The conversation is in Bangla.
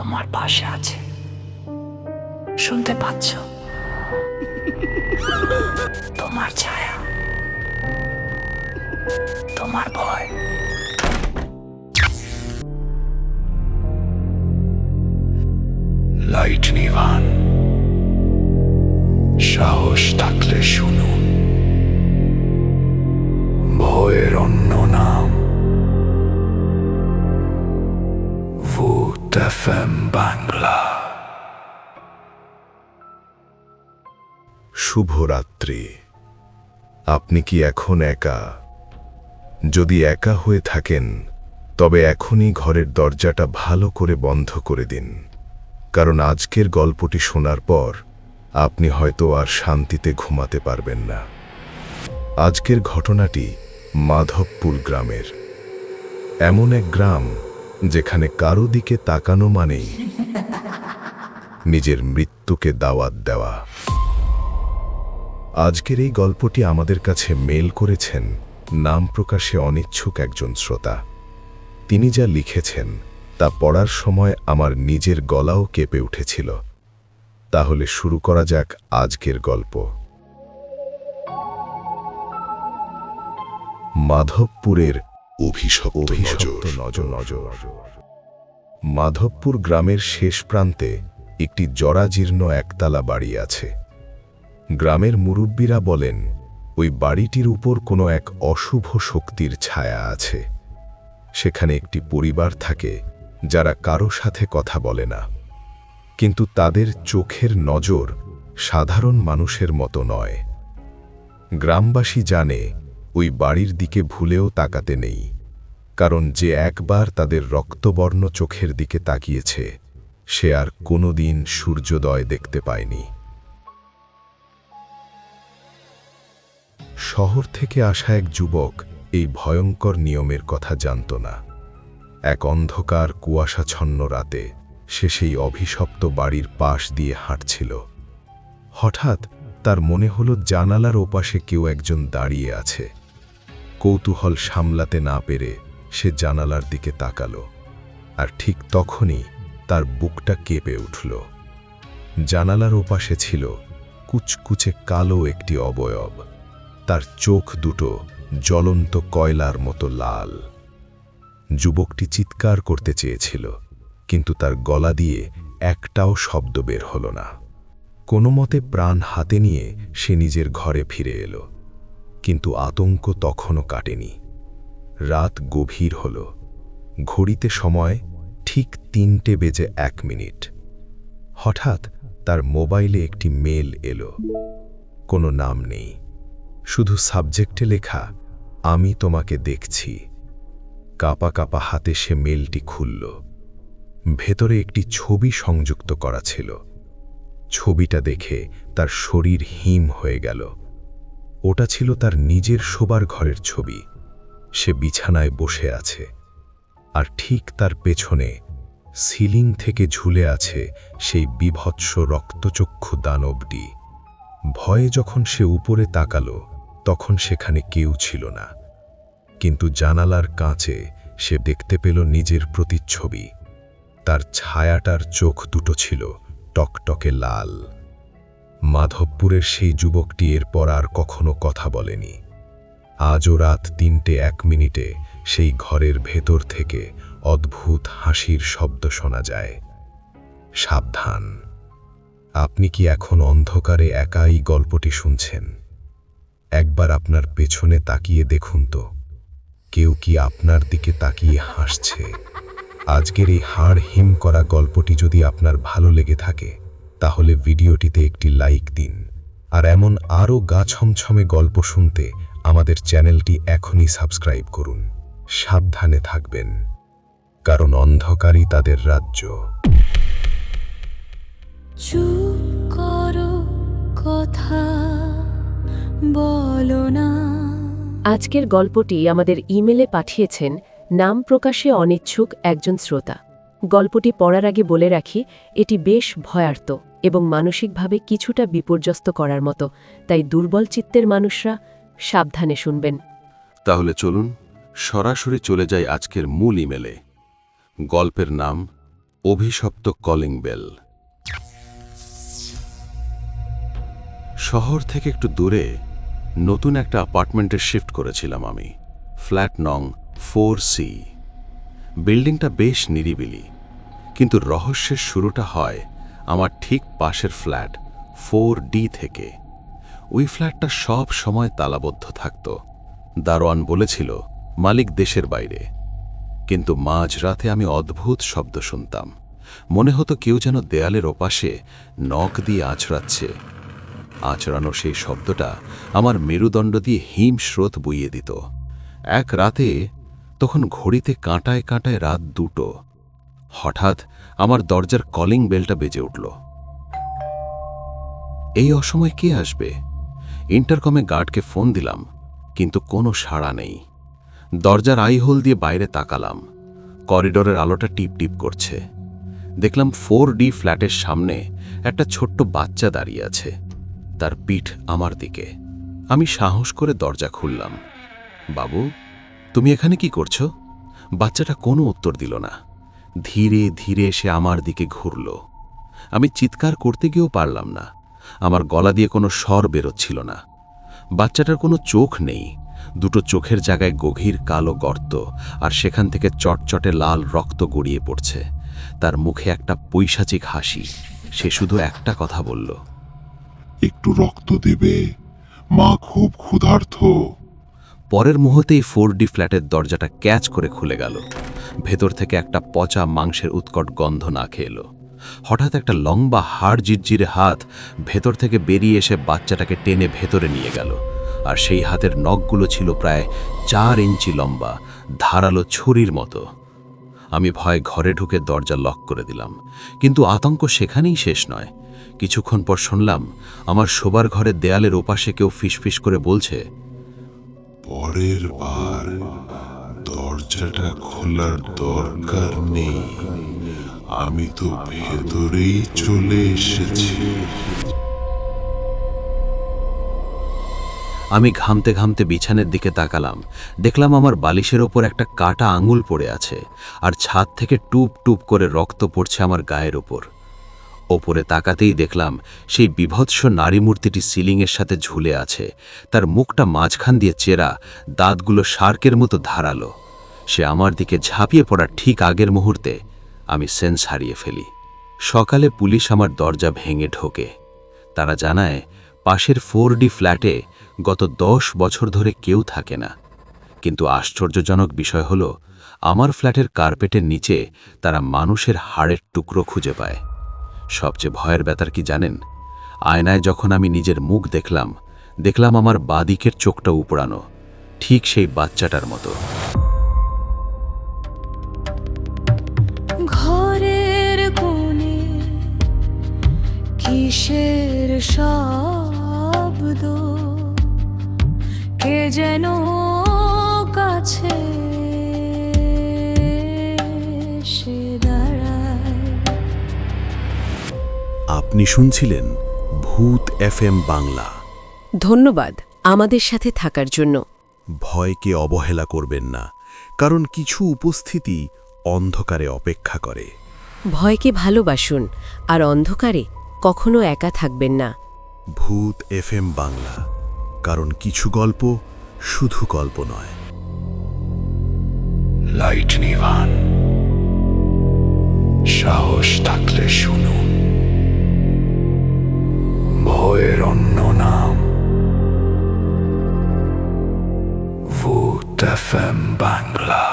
তোমার পাশে আছে, শুনতে পাচ্ছ? তোমার ছায়া, তোমার ভয়। লাইট নিভান, সাহস থাকলে শুনুন। ভয়ের অন্য নাম ভূত FM বাংলা। শুভরাত্রি। আপনি কি এখন একা? যদি একা হয়ে থাকেন, তবে এখনই ঘরের দরজাটা ভালো করে বন্ধ করে দিন, কারণ আজকের গল্পটি শোনার পর আপনি হয়তো আর শান্তিতে ঘুমাতে পারবেন না। আজকের ঘটনাটি মাধবপুর গ্রামের। এমন এক গ্রাম যেখানে কারো দিকে তাকানো মানেই নিজের মৃত্যুকে দাওয়াত দেওয়া। আজকের এই গল্পটি আমাদের কাছে মেল করেছেন নাম প্রকাশে অনিচ্ছুক একজন শ্রোতা। তিনি যা লিখেছেন তা পড়ার সময় আমার নিজের গলাও কেঁপে উঠেছিল। তাহলে শুরু করা যাক আজকের গল্প। মাধবপুরের অভিশপ্ত নজর। মাধবপুর গ্রামের শেষ প্রান্তে একটি জরাজীর্ণ একতলা বাড়ি আছে। গ্রামের মুরব্বীরা বলেন ওই বাড়িটির উপর কোনো এক অশুভ শক্তির ছায়া আছে। সেখানে একটি পরিবার থাকে যারা কারো সাথে কথা বলে না, কিন্তু তাদের চোখের নজর সাধারণ মানুষের মতো নয়। গ্রামবাসী জানে ওই বাড়ির দিকে ভুলেও তাকাতে নেই, কারণ যে একবার তাদের রক্তবর্ণ চোখের দিকে তাকিয়েছে সে আর কোনোদিন সূর্যোদয় দেখতে পায়নি। শহর থেকে আসা এক যুবক এই ভয়ঙ্কর নিয়মের কথা জানত না। এক অন্ধকার কুয়াশাচ্ছন্ন রাতে সে সেই অভিশপ্ত বাড়ির পাশ দিয়ে হাঁটছিল। হঠাৎ তার মনে হলো জানালার ওপাশে কেউ একজন দাঁড়িয়ে আছে। কৌতূহল সামলাতে না পেরে সে জানালার দিকে তাকালো, আর ঠিক তখনই তার বুকটা কেঁপে উঠল। জানালার ওপাশে ছিল কুচকুচে কালো একটি অবয়ব। তার চোখ দুটো জ্বলন্ত কয়লার মতো লাল। যুবকটি চিৎকার করতে চেয়েছিল, কিন্তু তার গলা দিয়ে একটাও শব্দ বের হলো না। কোনো মতে প্রাণ হাতে নিয়ে সে নিজের ঘরে ফিরে এলো, কিন্তু আতঙ্ক তখনও কাটেনি। রাত গভীর হল। ঘড়িতে সময় ঠিক 3:01। হঠাৎ তার মোবাইলে একটি মেল এলো। কোনো নাম নেই, শুধু সাবজেক্টে লেখা, আমি তোমাকে দেখছি। কাঁপা কাঁপা হাতে সে মেলটি খুলল। ভেতরে একটি ছবি সংযুক্ত করা ছিল। ছবিটা দেখে তার শরীর হিম হয়ে গেল। ওটা ছিল তার নিজের শোবার ঘরের ছবি। সে বিছানায় বসে আছে, আর ঠিক তার পেছনে সিলিং থেকে ঝুলে আছে সেই বিভৎস রক্তচক্ষু দানবটি। ভয়ে যখন সে উপরে তাকালো তখন সেখানে কেউ ছিল না, কিন্তু জানালার কাঁচে সে দেখতে পেল নিজের প্রতিচ্ছবি। তার ছায়াটার চোখ দুটো ছিল টকটকে লাল। মাধবপুরের সেই যুবকটি এরপর আর কখনো কথা বলেনি। আজও রাত 3:01 সেই ঘরের ভেতর থেকে অদ্ভুত হাসির শব্দ শোনা যায়। সাবধান, আপনি কি এখন অন্ধকারে একা এই গল্পটি শুনছেন? একবার আপনার পেছনে তাকিয়ে দেখুন তো, কেউ কি আপনার দিকে তাকিয়ে হাসছে? আজকের এই হাড় হিম করা গল্পটি যদি আপনার ভালো লেগে থাকে, তাহলে ভিডিওটিতে একটি লাইক দিন। আর এমন আরও গা ছমছমে গল্প শুনতে আমাদের চ্যানেলটি এখনই সাবস্ক্রাইব করুন। সাবধানে থাকবেন, কারণ অন্ধকারই তাদের রাজ্য। চুপ করো, কথা বলো না। আজকের গল্পটি আমাদের ইমেলে পাঠিয়েছেন নাম প্রকাশে অনিচ্ছুক একজন শ্রোতা। গল্পটি পড়ার আগে বলে রাখি, এটি বেশ ভয়ার্ত এবং মানসিকভাবে কিছুটা বিপর্যস্ত করার মতো, তাই দুর্বল চিত্তের মানুষরা সাবধানে শুনবেন। তাহলে চলুন সরাসরি চলে যাই আজকের মূল ইমেলে। গল্পের নাম অভিশপ্ত কলিং বেল। শহর থেকে একটু দূরে নতুন একটা অ্যাপার্টমেন্টে শিফট করেছিলাম আমি, ফ্ল্যাট নং 4C। বিল্ডিংটা বেশ নিরিবিলি, কিন্তু রহস্যের শুরুটা হয় আমার ঠিক পাশের ফ্ল্যাট 4D থেকে। ওই ফ্ল্যাটটা সব সময় তালাবদ্ধ থাকত। দারোয়ান বলেছিল মালিক দেশের বাইরে, কিন্তু মাঝরাতে আমি অদ্ভুত শব্দ শুনতাম। মনে হতো কেউ যেন দেয়ালের ওপাশে নখ দিয়ে আঁচড়াচ্ছে। আঁচড়ানো সেই শব্দটা আমার মেরুদণ্ড দিয়ে হিম স্রোত বইয়ে দিত। এক রাতে, তখন ঘড়িতে কাঁটায় কাঁটায় রাত 2টো, হঠাৎ আমার দরজার কলিং বেলটা বেজে উঠল। এই অসময় কে আসবে? ইন্টারকমে গার্ডকে ফোন দিলাম, কিন্তু কোনো সাড়া নেই। দরজার আইহোল দিয়ে বাইরে তাকালাম। করিডোরের আলোটা টিপ টিপ করছে। দেখলাম 4D ফ্ল্যাটের সামনে একটা ছোট্ট বাচ্চা দাঁড়িয়ে আছে, তার পিঠ আমার দিকে। আমি সাহস করে দরজা খুললাম। বাবু, তুমি এখানে কি করছো? বাচ্চাটা কোনো উত্তর দিল না। ধীরে ধীরে সে আমার দিকে ঘুরল। আমি চিৎকার করতে গিয়েও পারলাম না, আমার গলা দিয়ে কোনো স্বর বেরোচ্ছিল না। বাচ্চাটার কোনো চোখ নেই, দুটো চোখের জায়গায় গভীর কালো গর্ত, আর সেখান থেকে চটচটে লাল রক্ত গড়িয়ে পড়ছে। তার মুখে একটা পৈশাচিক হাসি। সে শুধু একটা কথা বলল, একটু রক্ত দেবে, মা খুব ক্ষুধার্ত। পরের মুহূর্তেই 4D ফ্ল্যাটের দরজাটা ক্যাচ করে খুলে গেল। ভেতর থেকে একটা পচা মাংসের উৎকট গন্ধ নাকে এলো। হঠাৎ একটা লম্বা হাড় জিরজিরে হাত ভেতর থেকে বেরিয়ে এসে বাচ্চাটাকে টেনে ভেতরে নিয়ে গেল। আর সেই হাতের নখগুলো ছিল প্রায় 4 ইঞ্চি লম্বা, ধারালো ছুরির মতো। আমি ভয়ে ঘরে ঢুকে দরজা লক করে দিলাম, কিন্তু আতঙ্ক সেখানেই শেষ নয়। কিছুক্ষণ পর শুনলাম আমার শোবার ঘরের দেয়ালের ওপাশে কেউ ফিসফিস করে বলছে, পরের বার দরজাটা খোলার দরকার নেই, আমি তো ভেতরেই চলে এসেছি। আমি ঘামতে ঘামতে বিছানের দিকে তাকালাম। দেখলাম আমার বালিশের ওপর একটা কাটা আঙুল পড়ে আছে, আর ছাদ থেকে টুপ টুপ করে রক্ত পড়ছে আমার গায়ের ওপর। ওপরে তাকাতেই দেখলাম সেই বিভৎস নারী মূর্তিটি সিলিংয়ের সাথে ঝুলে আছে। তার মুখটা মাঝখান দিয়ে চেরা, দাঁতগুলো শার্কের মতো ধারালো। সে আমার দিকে ঝাঁপিয়ে পড়ার ঠিক আগের মুহূর্তে আমি সেন্স হারিয়ে ফেলি। সকালে পুলিশ আমার দরজা ভেঙে ঢোকে। তারা জানায় পাশের 4D ফ্ল্যাটে গত 10 বছর ধরে কেউ থাকে না। কিন্তু আশ্চর্যজনক বিষয় হলো, আমার ফ্ল্যাটের কার্পেটের নিচে তারা মানুষের হাড়ের টুকরো খুঁজে পায়। সবচেয়ে ভয়ের ব্যাপার কি জানেন? আয়নায় যখন আমি নিজের মুখ দেখলাম আমার বাঁদিকের চোখটা উপড়ানো, ঠিক সেই বাচ্চাটার মতো। ঘরের কোণে কিসের শব্দ, কে যেন কাছে এসে দাঁড়ায়। আপনি শুনছিলেন ভূত FM বাংলা। ধন্যবাদ আমাদের সাথে থাকার জন্য। ভয়কে অবহেলা করবেন না, কারণ কিছু উপস্থিতি অন্ধকারে অপেক্ষা করে। ভয়কে ভালোবাসুন, আর অন্ধকারে কখনো একা থাকবেন না। ভূত FM বাংলা, কারণ কিছু গল্প শুধু গল্প নয়। লাইট নিভান, সাহস থাকলে শুনুন। ভয়ের অন্য নাম ভূত FM বাংলা।